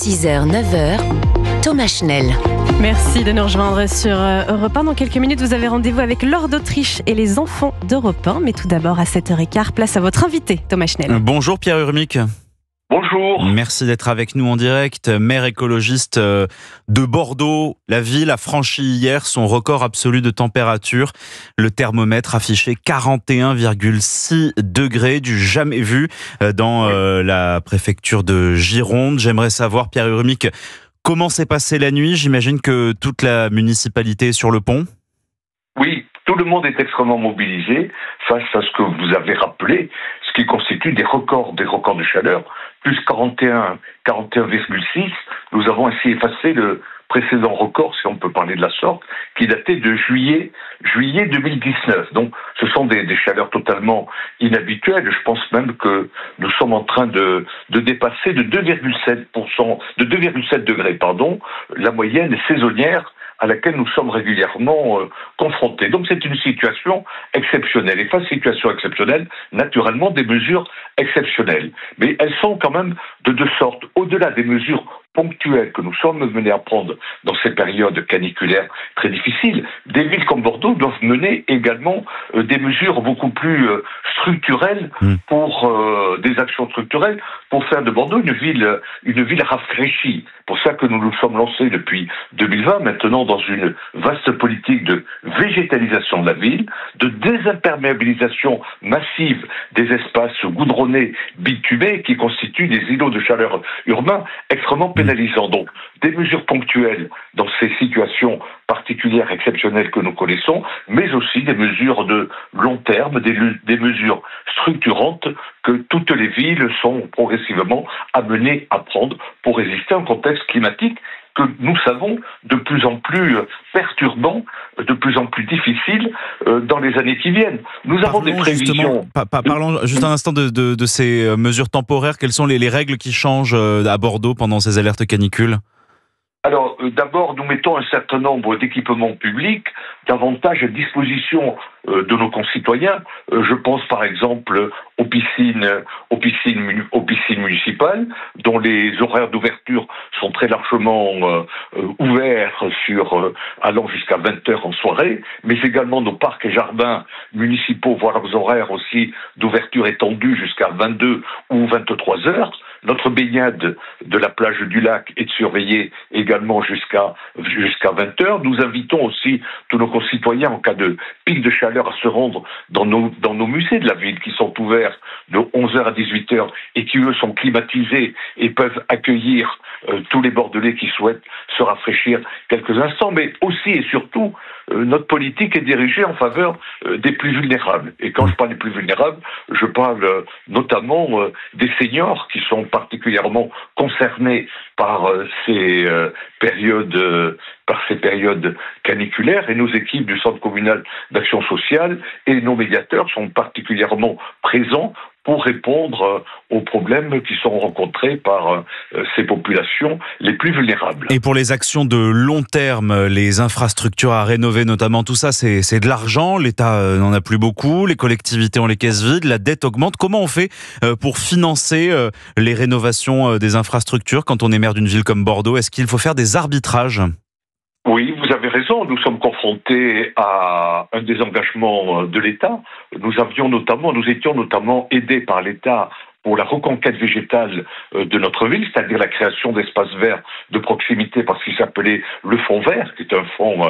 6h, 9h, Thomas Schnell. Merci de nous rejoindre sur Europe 1. Dans quelques minutes, vous avez rendez-vous avec Laure d'Autriche et les enfants d'Europe 1. Mais tout d'abord, à 7h15, place à votre invité, Thomas Schnell. Bonjour Pierre Urmic. Bonjour. Merci d'être avec nous en direct. Maire écologiste de Bordeaux, la ville a franchi hier son record absolu de température. Le thermomètre affichait 41,6 degrés, du jamais vu dans la préfecture de Gironde. J'aimerais savoir, Pierre Urmic, comment s'est passée la nuit? J'imagine que toute la municipalité est sur le pont. Oui, tout le monde est extrêmement mobilisé face à ce que vous avez rappelé, ce qui constitue des records de chaleur, plus 41,6. Nous avons ainsi effacé le précédent record, si on peut parler de la sorte, qui datait de juillet 2019. Donc, ce sont des chaleurs totalement inhabituelles. Je pense même que nous sommes en train de dépasser de 2,7 degrés, la moyenne saisonnière à laquelle nous sommes régulièrement confrontés. Donc c'est une situation exceptionnelle. Et face à une situation exceptionnelle, naturellement, des mesures exceptionnelles. Mais elles sont quand même de deux sortes. Au-delà des mesures ponctuelles que nous sommes menés à prendre dans ces périodes caniculaires très difficiles, des villes comme Bordeaux doivent mener également des mesures beaucoup plus structurelles pour des actions structurelles pour faire de Bordeaux une ville rafraîchie. Pour ça que nous nous sommes lancés depuis 2020 maintenant dans une vaste politique de végétalisation de la ville, de désimperméabilisation massive des espaces goudronnés, bitumés, qui constituent des îlots de chaleur urbains extrêmement pénalisants. Donc, des mesures ponctuelles dans ces situations particulières, exceptionnelles que nous connaissons, mais aussi des mesures de long terme, des mesures structurantes que toutes les villes sont progressivement amenées à prendre pour résister à un contexte climatique que nous savons de plus en plus perturbant, de plus en plus difficile dans les années qui viennent. Nous avons des prévisions. Parlons juste un instant de ces mesures temporaires. Quelles sont les règles qui changent à Bordeaux pendant ces alertes canicules ? Alors, d'abord, nous mettons un certain nombre d'équipements publics davantage à disposition de nos concitoyens. Je pense par exemple aux piscines municipales, dont les horaires d'ouverture sont très largement ouverts allant jusqu'à 20h en soirée, mais également nos parcs et jardins municipaux voient leurs horaires aussi d'ouverture étendus jusqu'à 22 ou 23h. Notre baignade de la plage du lac est surveillée également jusqu'à 20h. Nous invitons aussi tous nos concitoyens, en cas de pic de chaleur, à se rendre dans nos musées de la ville qui sont ouverts de 11h à 18h et qui, eux, sont climatisés et peuvent accueillir tous les Bordelais qui souhaitent se rafraîchir quelques instants. Mais aussi et surtout, notre politique est dirigée en faveur des plus vulnérables. Et quand je parle des plus vulnérables, je parle notamment des seniors qui sont particulièrement concernés par ces périodes caniculaires, et nos équipes du Centre communal d'action sociale et nos médiateurs sont particulièrement présents pour répondre aux problèmes qui sont rencontrés par ces populations les plus vulnérables. Et pour les actions de long terme, les infrastructures à rénover notamment, tout ça c'est de l'argent, l'État n'en a plus beaucoup, les collectivités ont les caisses vides, la dette augmente. Comment on fait pour financer les rénovations des infrastructures quand on est maire d'une ville comme Bordeaux? Est-ce qu'il faut faire des arbitrages ? Oui, vous avez raison. Nous sommes confrontés à un désengagement de l'État. Nous étions notamment aidés par l'État pour la reconquête végétale de notre ville, c'est-à-dire la création d'espaces verts de proximité par ce qui s'appelait le Fonds vert, qui est un fonds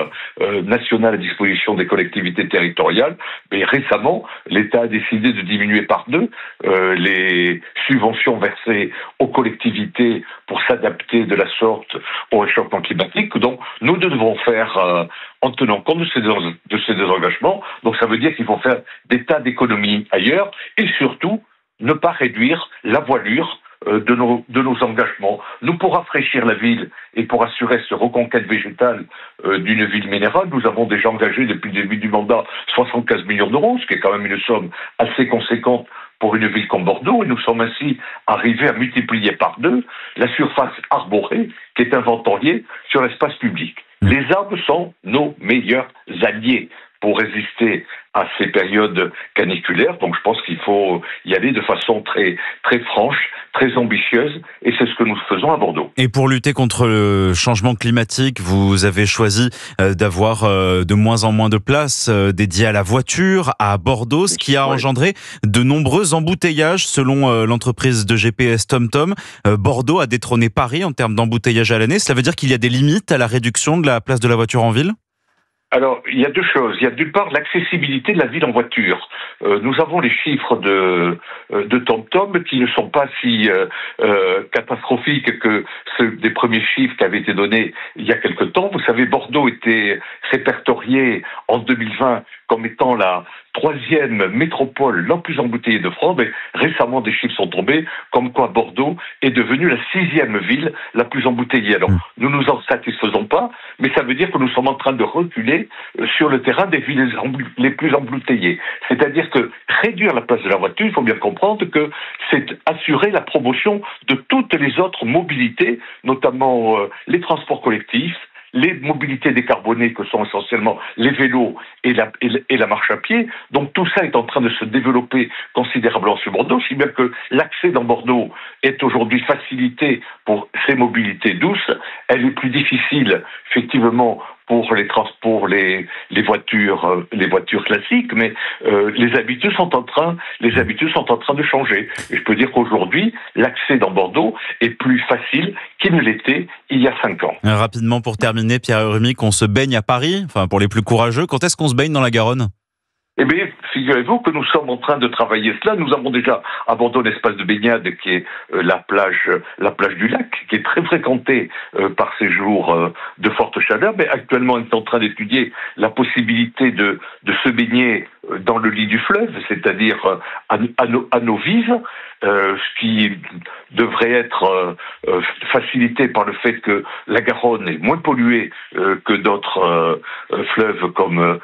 national à disposition des collectivités territoriales. Mais récemment, l'État a décidé de diminuer par deux les subventions versées aux collectivités pour s'adapter de la sorte au réchauffement climatique. Donc, nous devons faire en tenant compte de ces désengagements. Donc, ça veut dire qu'il faut faire des tas d'économies ailleurs et surtout ne pas réduire la voilure de nos engagements. Nous, pour rafraîchir la ville et pour assurer cette reconquête végétale d'une ville minérale, nous avons déjà engagé depuis le début du mandat 75 millions d'euros, ce qui est quand même une somme assez conséquente pour une ville comme Bordeaux, et nous sommes ainsi arrivés à multiplier par deux la surface arborée qui est inventoriée sur l'espace public. Les arbres sont nos meilleurs alliés. pour résister à ces périodes caniculaires. Donc je pense qu'il faut y aller de façon très, très franche, très ambitieuse, et c'est ce que nous faisons à Bordeaux. Et pour lutter contre le changement climatique, vous avez choisi d'avoir de moins en moins de places dédiées à la voiture à Bordeaux, ce qui a engendré de nombreux embouteillages selon l'entreprise de GPS TomTom. Bordeaux a détrôné Paris en termes d'embouteillage à l'année. Cela veut dire qu'il y a des limites à la réduction de la place de la voiture en ville ? Alors, il y a deux choses. Il y a d'une part l'accessibilité de la ville en voiture. Nous avons les chiffres de TomTom qui ne sont pas si catastrophiques que ceux des premiers chiffres qui avaient été donnés il y a quelque temps. Vous savez, Bordeaux était répertorié en 2020 comme étant la troisième métropole la plus embouteillée de France. Mais récemment, des chiffres sont tombés comme quoi Bordeaux est devenue la 6e ville la plus embouteillée. Alors, nous nous en satisfaisons pas, mais ça veut dire que nous sommes en train de reculer sur le terrain des villes les plus embouteillées. C'est-à-dire que réduire la place de la voiture, il faut bien comprendre que c'est assurer la promotion de toutes les autres mobilités, notamment les transports collectifs, les mobilités décarbonées que sont essentiellement les vélos et la marche à pied. Donc tout ça est en train de se développer considérablement sur Bordeaux, si bien que l'accès dans Bordeaux est aujourd'hui facilité pour ces mobilités douces. Elle est plus difficile, effectivement, pour les transports, les voitures classiques, mais les habitudes sont en train de changer. Et je peux dire qu'aujourd'hui, l'accès dans Bordeaux est plus facile qu'il ne l'était il y a 5 ans. Rapidement pour terminer, Pierre Urumic, on se baigne à Paris, enfin pour les plus courageux. Quand est-ce qu'on se baigne dans la Garonne ? Eh bien, figurez-vous que nous sommes en train de travailler cela. Nous avons déjà à Bordeaux l'espace de baignade qui est la plage du lac, qui est très fréquentée par ces jours de forte chaleur. Mais actuellement, on est en train d'étudier la possibilité de se baigner dans le lit du fleuve, c'est-à-dire à nos vives, ce qui devrait être facilité par le fait que la Garonne est moins polluée que d'autres fleuves comme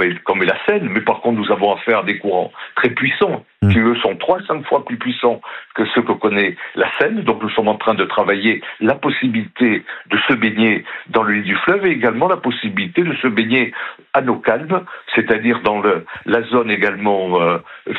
est la Seine, mais par contre nous avons affaire à des courants très puissants qui eux sont 3-5 fois plus puissants que ceux que connaît la Seine. Donc nous sommes en train de travailler la possibilité de se baigner dans le lit du fleuve et également la possibilité de se baigner à l'eau calme, c'est-à-dire dans la zone également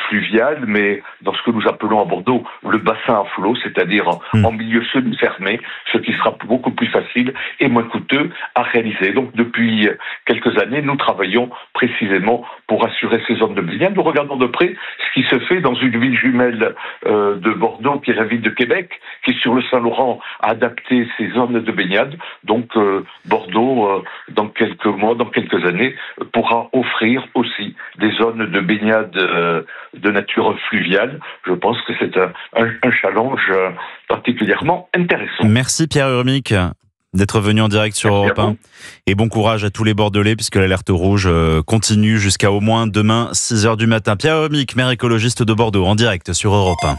fluviale, mais dans ce que nous appelons à Bordeaux le bassin à flot, c'est-à-dire en milieu semi-fermé, ce qui sera beaucoup plus facile et moins coûteux à réaliser. Donc depuis quelques années, nous travaillons précisément pour assurer ces zones de baignade. Nous regardons de près ce qui se fait dans une ville jumelle de Bordeaux, qui est la ville de Québec, qui sur le Saint-Laurent a adapté ses zones de baignade. Donc Bordeaux, dans quelques mois, dans quelques années, pourra offrir aussi des zones de baignade de nature fluviale. Je pense que c'est un challenge particulièrement intéressant. Merci Pierre Urumic d'être venu en direct sur Europe 1. Et bon courage à tous les Bordelais, puisque l'alerte rouge continue jusqu'à au moins demain 6h du matin. Pierre Urumic, maire écologiste de Bordeaux, en direct sur Europe 1.